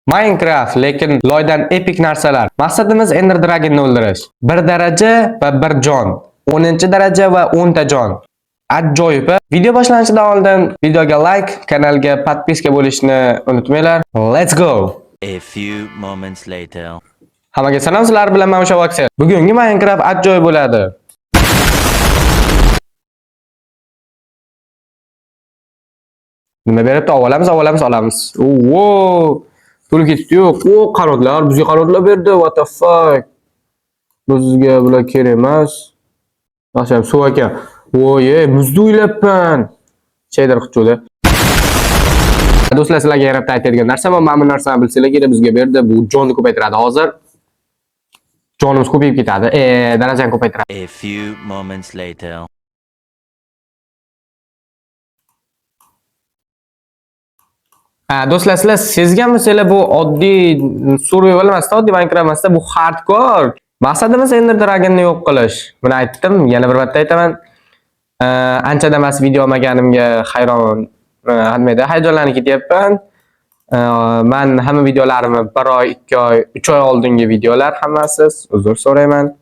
Minecraft lekin loydan epik narsalar. Maqsadimiz Ender Dragon'ni o'ldirish. 1 daraja va 1 jon. 10-daraja va 10 ta jon. Ajoyib. Video boshlanishidan oldin videoga like, kanalga podpiska bo'lishni unutmanglar. Let's go. A few moments later. Hammaga salom, sizlar bilan men Vaksel. Bugungi Minecraft ajoyib bo'ladi. Nima beribdi? Olamiz. Oo! Pul ketdi yo'q. O, qanotlar, bizga qanotlar berdi. What the fuck? Bizga bular kerak emas. Yaxshi, suv aka. Voy, muzni o'ylabman. Shader qilcho'da. Do'stlar, sizlarga yaratib aytadigan narsa va mana bu narsani bilsanglar kerak bizga berdi. Bu jonni ko'paytiradi hozir. Jonimiz ko'payib ketadi. Darajani ko'paytiradi. A few moments later. Do'stlar, sizlar sezganmisizlar, bu oddiy survival emas, oddiy Minecraft emas, bu hardcore. Maqsadimiz Ender Dragon'ni yo'q qilish. Buni aytdim, yana bir marta aytaman. Anchadan emas video olmaganimga hayron, nima hayajonlanib ketyapman. Men hamma videolarimni 1 oy, 2 oy, 3 oy oldingi videolar hammasi, uzr so'rayman.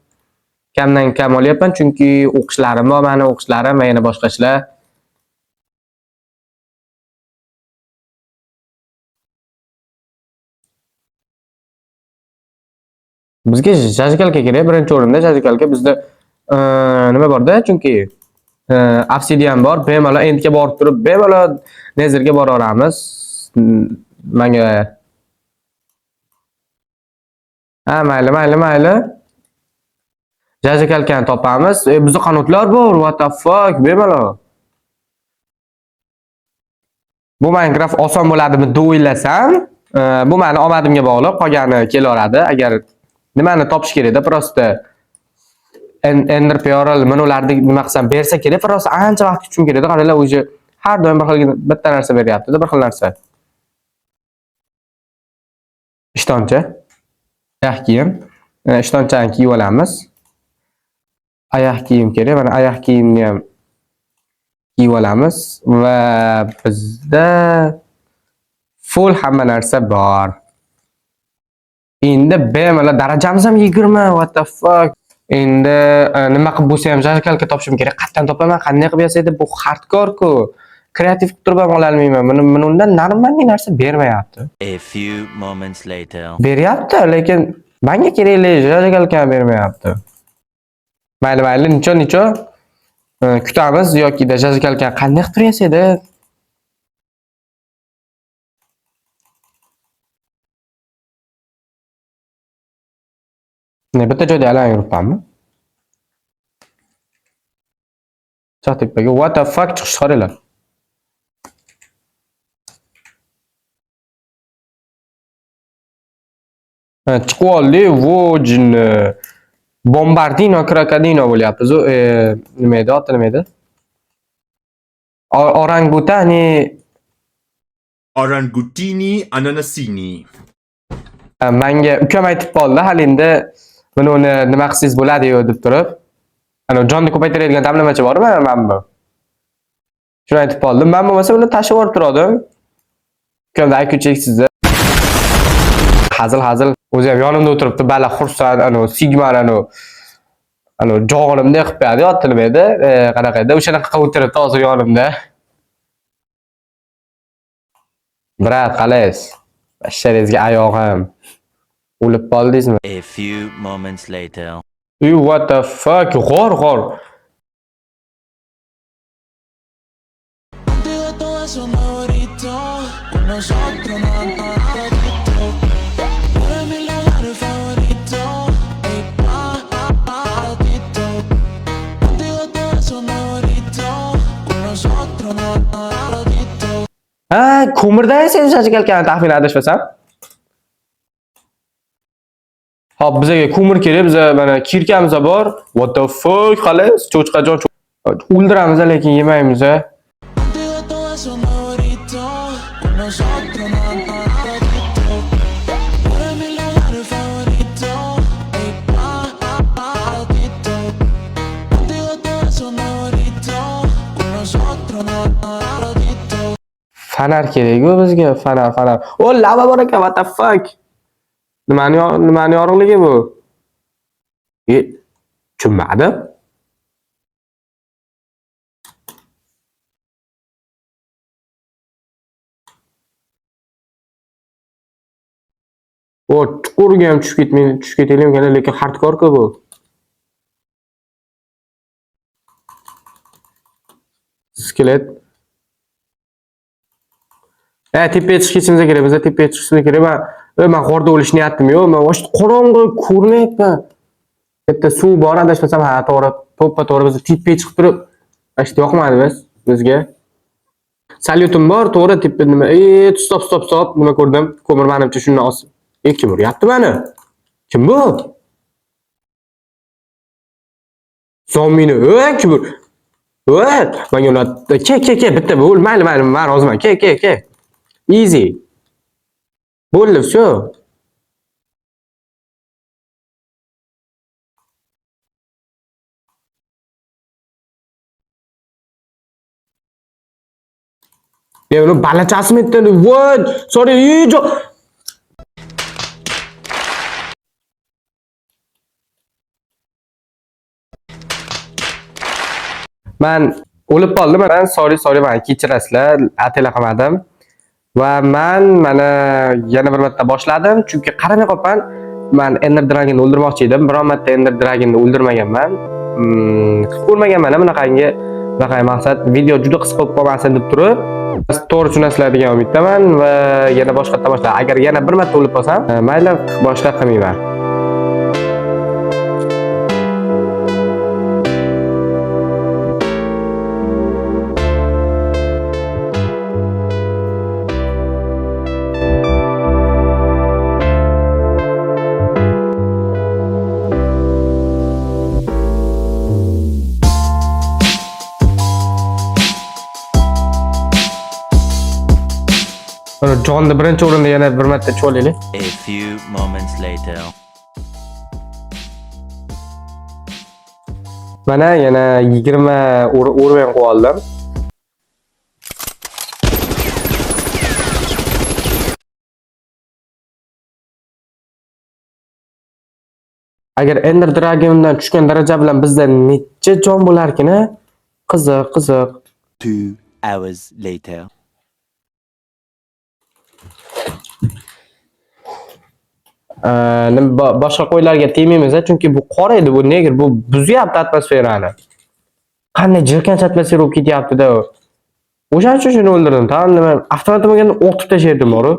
Kamdan kam olyapman chunki o'qishlarim bor, meni o'qishlarim va yana boshqa ishlar. Bizga jajikalka kerak, birinchi o'rinda jajikalka. Bizda nima borda? Chunki obsidian bor, bemalol endga borib turib, bemalol nezerga bora olamiz. Menga mayli. Jajikalkani topamiz. Bizda qanotlar bor, what the fuck, bemalol. Bu Minecraft oson bo'ladimi deb o'ylasam, bu meni omadimga bog'liq, qolgani kelaveradi. Agar nimani topish kerak-da, prosta Ender Pearl ularni nima qilsam bersa kerak, prosta ancha vaqt kutishim kerak-da. Qaranglar, o'zi har doim bir xil bitta narsa beryapti-da, bir xil narsa. Ishtoncha. Oyoq kiyim. Ishtonchani kiyib olamiz. Oyoq kiyim kerak. Mana oyoq kiyimni ham kiyib olamiz va bizda full hamma narsa bor. Endi bemalol darajamiz ham 20. What the fuck? Endi nima qilib bo'lsa ham jazikalka topishim kerak. Qatdan topaman. Qanday qilib yasaydi? Bu hardcore-ku. Kreativ qilib turib ham ololmayman. Buni undan normal narsa bermayapti. A few moments later. Beryapti, lekin menga kerakli jazikalka bermayapti. Mayli, nicho. Kutamiz yoki jazikalka qanday qilib yasaydi? Bitta joyda alang yuribmanmi? Chaqtepaga what the fuck chiqish qaranglar. Chiqib oldi, vojin. Bombardino krokodino bo'lyapti. Nima edi? Oti nima edi? Orangutani Orangutini ananasini. Menga ukam aytib qoldi, hali endi buni nima qilsangiz bo'ladi-yu deb turib. Ana jonni ko'paytiradigan damlamachi bormi mana bu? Shuni aytib qoldim. Men bo'lmasa buni tashib yuborib turdim. Ukamda aytuvchilik sizda. Hazil. O'zi ham yonimda o'tiribdi, bala xursand, Sigma jog'imda qilib qo'yadi, oti nima edi? Qanaqa edi? O'shanaqa qilib o'tiribdi hozir yonimda. Brat, qalaysiz? Basharingizga oyog'im. O'lib qoldingizmi? A few moments later. What the fuck? G'or. Ko'mirdan sen jajikalkani taxmin adashmasam. Hop, bizga ko'mir kerak, biz mana kirkamiz bor. What the fuck? Qalaysiz? Cho'chqajon o'ldiramiz, lekin yemaymiz. Fanar kerak-ku bizga, fanar. O, lava bor ekan, what the fuck? Nimani yorug'ligi bu? Tushunmadim. O, chuqurga ham tushib ketaylik ekan, lekin hardcore-ku bu. Skelet. Tepaga chiqishimiz kerak. Biz tepaga chiqishimiz kerak. Men g'orda o'lish niyatim yo'q. Men o'sha qorong'i ko'rmayapman. Bitta suv bor, adashmasam, ha, to'g'ri. To'ppa-to'g'ri biz tepaga chiqib turib, ashta yoqmadi bizga. Salyutim bor, to'g'ri tepa nima? Stop. Nima ko'rdim? Ko'mir menimcha shundan osib. Kim uryapti meni? Kim bu? Zombini, kim bu? Menga ular ke bitta bo'l, mayli, men roziman. Ke. Easy. Bo'ldi, всё. Uni balachasimi aytdi? Voy, sorry, Men o'lib qoldim. Men sorry, meni kechirasizlar. Atela qilmadim. Va men mana yana bir marta boshladim, chunki qaramay qolman. Men Ender Dragon'ni o'ldirmoqchi edim. Biron marta Ender Dragon'ni o'ldirmaganman. Ko'rmaganman bunaqangi maqsad. Video juda qisqa bo'lib qolmasin deb turib, to'g'ri tushunasizlar degan umiddaman va yana boshqatdan boshla. Agar yana bir marta o'lib qolsam, mayli, boshqa qilmayman. Jonni birinchi o'rinda yana bir marta cho'laylik. A few moments later. Mana yana 20 o'rin qo'ydim. Agar Ender Dragon'dan tushgan daraja bilan bizda necha jon bo'lar ekan-a? Qiziq. 2 hours later. Boshqa qo'ylarga tegmaymiz, chunki bu qora edi, bu negr, bu buzyapti atmosferani. Qanday jirkanch atmosfera bo'lib ketyapti-da. O'shaning uchun shuni o'ldirdim. Tamam, nima avtomatik bo'lganda o'tib tashlaydim bor-ku.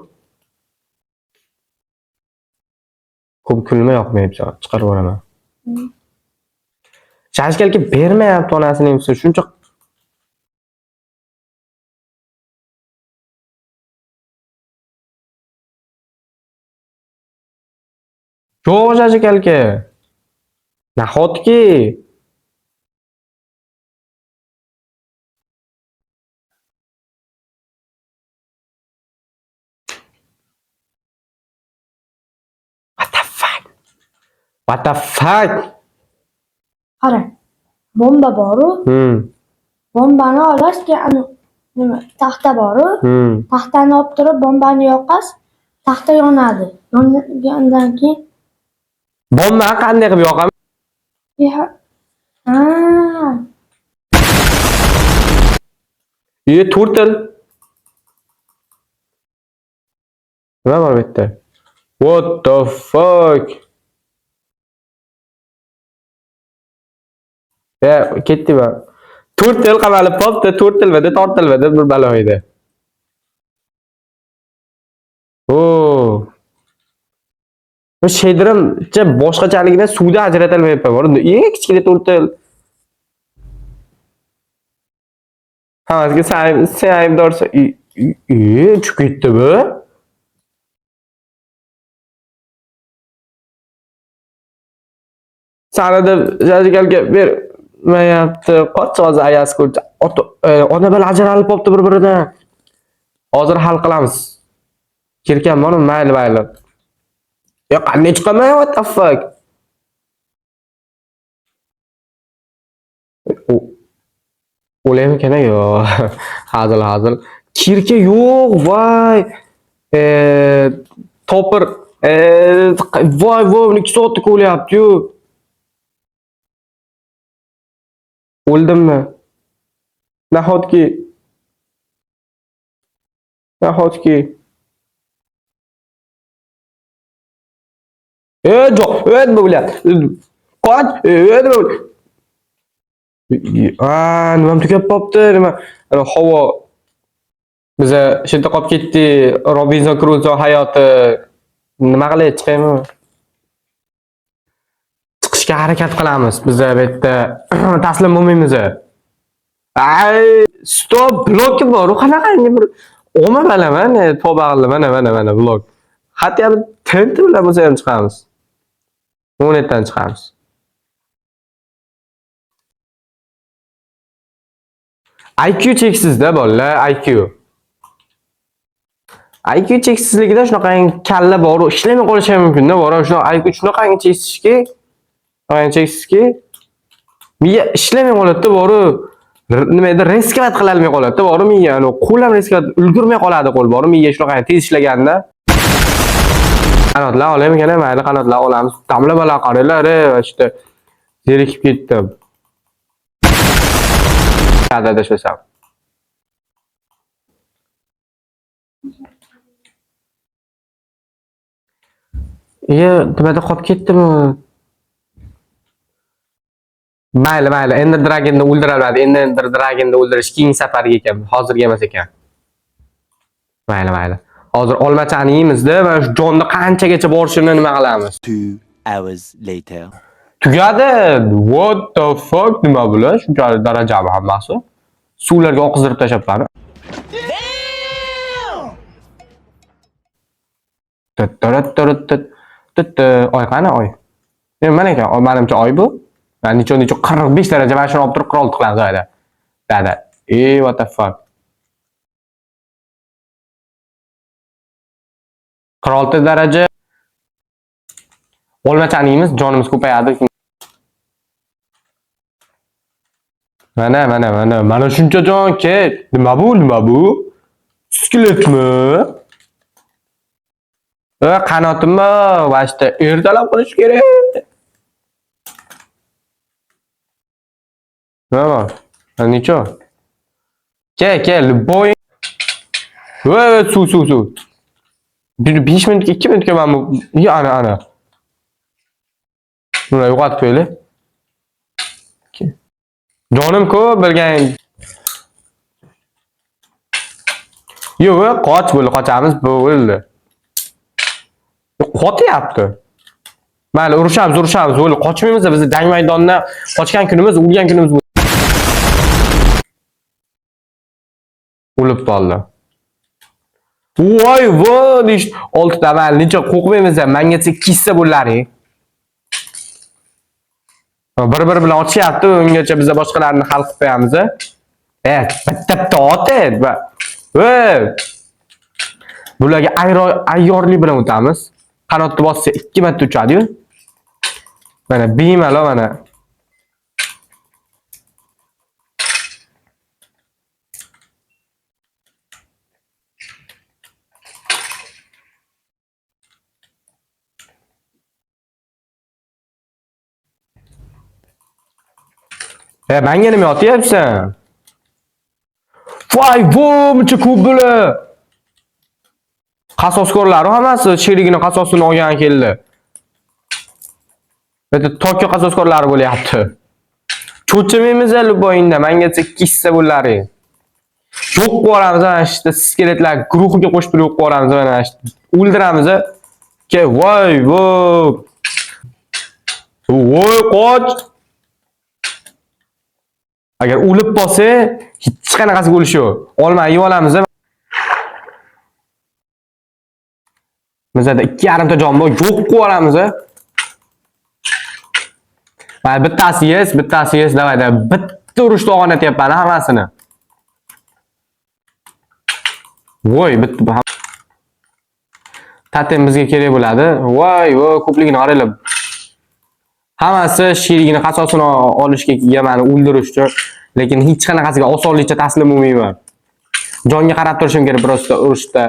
Ko'p kulma yoqmayapti, chiqarib yuboraman. Shashkalga bermayapti onasining imsi, shuncha yo'q shashkalga. Nahotki What the fuck? Qara. Bomba bor-ku. Bombani olasiz, nima, taxta bor-ku. Taxtani olib turib, bombani yoqasiz, taxta yonadi. Yongandan keyin bomba qanday qilib yoqaman? Turtle. Nima bor bu yerda? What the fuck? Ketdi va Turtle qamalib qolibdi, tortilmadi bir balo edi. Bu sheydirimcha boshqachaligini suvda ajratilmayapti. Kichkina turtle. Hammasiga sen aybdorsan. Tushib ketdi bu. Sanada jajgalga bermayapti. Qoch hozir ayas ko'rcha. Ona bilan ajralib qolibdi bir-biridan. Hozir hal qilamiz. Kirkan bor, mayli. Qanday chiqaman, what the fuck? O'laymi ekan yo. Hazil. Kirka yo'q, voy. Topir, voy, 2 soatda ko'lyapti-yu. O'ldimmi? Nahotki. Jo'q, nima bo'lyapti? Qoch, nima bo'lyapti? Nimam tugab qopti, nima? Havo biza shu yerda qolib ketdi. Robinson Kruzo hayoti nima qilay chiqaymi? Chiqishga harakat qilamiz. Biza bu yerda taslim bo'lmaymiz. Stop, blok bor. Qanaqangi bir mana tobag'li mana blok. Hatto tinti bilan bo'lsa ham chiqamiz. 10 dan chiqamiz. IQ cheksizda bolalar, IQ cheksizligida shunaqangi kalla bor, ishlamay qolishi ham mumkin-da, bor. Shunaqa IQ shunaqangi cheksizki, miya ishlamay qoladi-da, bor. Nima edi, reskavat qila olmay qoladi-da, bor. Miya, qo'l ham reskavat ulgurmay qoladi, qo'l bor. Miya shunaqangi tez ishlaganda. Qanotlar olaymi, mayli qanotlar olamiz. Damla bala qaranglar, işte zerikib ketdim. Adadashsam. Nimada qolib ketdimi? Mayli, Ender Dragon'ni o'ldirolmadi. Ender Dragon'ni o'ldirish keyingi safarga ekan, hozirga emas ekan. Mayli. Hozir olmachani yeymiz-da, mana shu jonni qanchagacha borishini nima qilamiz? 2 hours later. Tugadi. What the fuck? Nima bular? Shunchalik darajami hammasi? Suvlarga oqizdirib tashlablar. Oy qani oy? Mana ekan, menimcha oy bu. Necha 45 daraja, mana shuni olib turib qirol qilamiz oyda. Dada. What the fuck? 46 daraja. Olmachani yeymiz, jonimiz ko'payadi. Mana shuncha jon ket. Nima bu? Skeletmi? Qanotimmi? Va işte ertalab qilish kerak. Nima bor? Necha? Kel, boy. Suv. 5 minutga 2 minutga men bu. Ana. Buni yo'qotib qo'yli. Jonim ko'p bilgan. Yo'q, qochamiz bo'ldi. Qotyapti. Mayli, urushamiz, bo'ldi. Qochmaymiz, biz jang maydonidan qochgan kunimiz, o'lgan kunimiz o'lib qoldi. Voy, ish 6 ta mayli, necha qo'rqmaymiz, menga kissa bo'laring. Bir bilan ochyapti, ungacha biz boshqalarni hal qilib qo'yamiz. Bitta otib va bularga ayyorlik bilan o'tamiz. Qanotni bossa 2 marta uchadi-yu. Mana bemalol mana. Menga nima yotyapsan? Voy, buncha ko'p bular. Qasoskorlar hammasi sherigini qasosini olgan keldi. Bitta Tokio qasoskorlari bo'lyapti. Cho'chimaymiz Luboyinda, menga kissa bo'laring. Yo'q qo'ramiz mana işte skeletlar guruhiga qo'shib yo'q qo'ramiz mana işte. O'ldiramiz. Voy, qoch. Agar o'lib qolsa, hech qanaqasi bo'lishi yo'q. Olmay yeb olamiz. Bizda 2,5 ta jon bor, yo'q qo'yamiz. Mana bittasi yes, davayda bitta urushda o'g'anatyapman hammasini. Voy, bitta tatem bizga kerak bo'ladi. Voy, ko'pligini qaranglar. Hammasi sherigini qasosini olishga kelgan, meni o'ldirish uchun, lekin hech qanaqasiga osonlikcha taslim bo'lmayman. Jonga qarab turishim kerak просто urushda.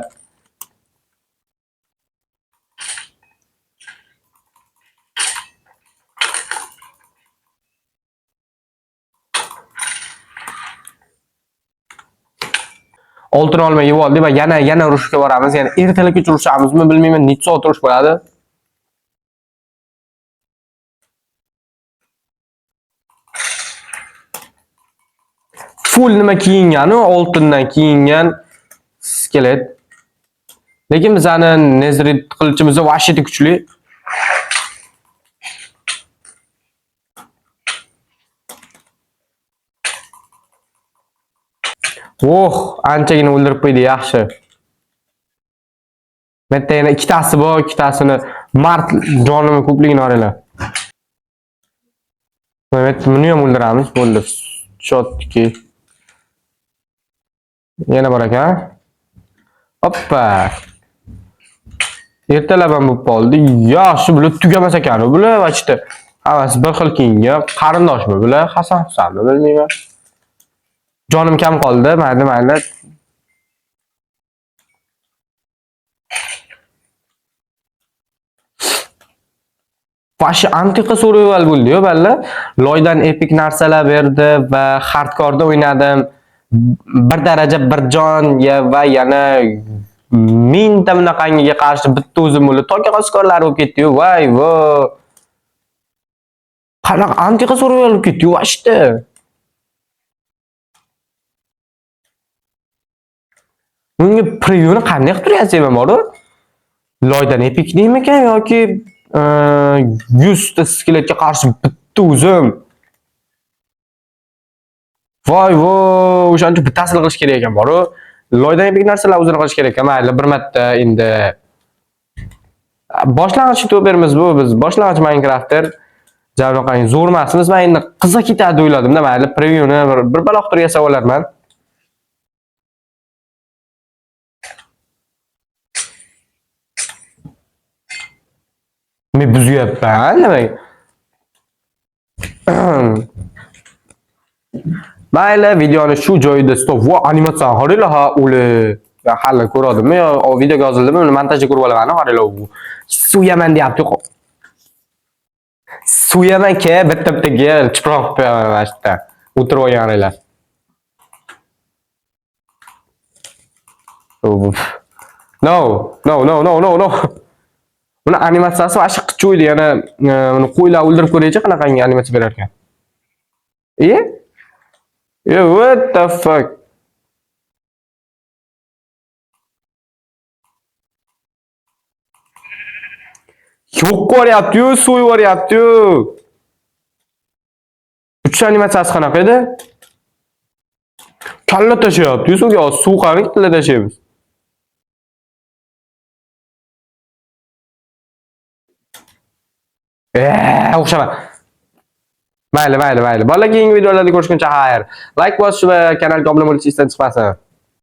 Oltin olma yeb oldik va yana urushga boramiz. Ya'ni ertalabgacha urushamizmi, bilmayman, necha soat urush bo'ladi. Full nima kiyingani, oltindan kiyingan skelet. Lekin bizani Nezrit qilichimiz vashiti kuchli. Anchagina o'ldirib qo'ydi, yaxshi. Bitta yana ikkitasi bor, ikkitasini mart jonimi ko'pligini olinglar. Buni ham o'ldiramiz, bo'ldi. Chotki. Yana bor ekan. Hoppa. Ertalab ham bo'lib qoldi. Yaxshi, bular tugamas ekan, bular vachita. Hammasi bir xil kiyingan, qarindoshmi bular? Hasan-Husanmi, bilmayman. Jonim kam qoldi, mayli. Fashi antiqa survival bo'ldi-yu, balla. Loydan epik narsalar berdi va hardkorda o'ynadim. Bir daraja bir jon va yana mingta bunaqangiga qarshi bitta o'zim bo'lib, toki qaskorlar bo'lib ketdi-yu. Voy. Qanaqa antiqa survival bo'lib ketdi-yu, vashti. Bunga prevyuni qanday qilib turyapsiz, bor-ku? Loydan epik neymikan yoki 100 ta skeletga qarshi bitta o'zim. Voy, o'shancha bittasini qilish kerak ekan, bor-ku. Loydan epik narsalar o'zini qilish kerak ekan. Mayli, bir marta endi boshlang'ich youtubermiz bu, biz boshlang'ich Minecraft'er. Javnoqang zo'r emasmiz. Men endi qiziq ketadi o'yladim-da, mayli, prevyuni bir baloq turib yasab olarman. Men buzyapman, nimaga? Mayli, videoni shu joyida stop. Animatsiya qaranglar, ha, o'li. Hali ko'radimmi yo videoga yozildimi? Uni montajda ko'rib olaman, qaranglar. Suyaman deyapti. Suyaman ke bitta-bittaga chiproq qo'yaman mana shu yerda. O'tirib olganinglar. No. Buni animatsiyasi vashq qicho'ydi, yana uni qo'ylar o'ldirib ko'raychi qanaqangi animatsiya berar ekan. What the fuck? Yo'q ko'ryapti-yu, suv yuboryapti-yu. Uch animatsiyasi qanaqa edi? Kalla tashlayapti-yu, suvga suv qani kalla tashlaymiz. O'xshaman. Mayli. Bolalar keyingi videolarda ko'rishguncha xayr. Like bosish va kanalga obuna bo'lishni esdan chiqmasin.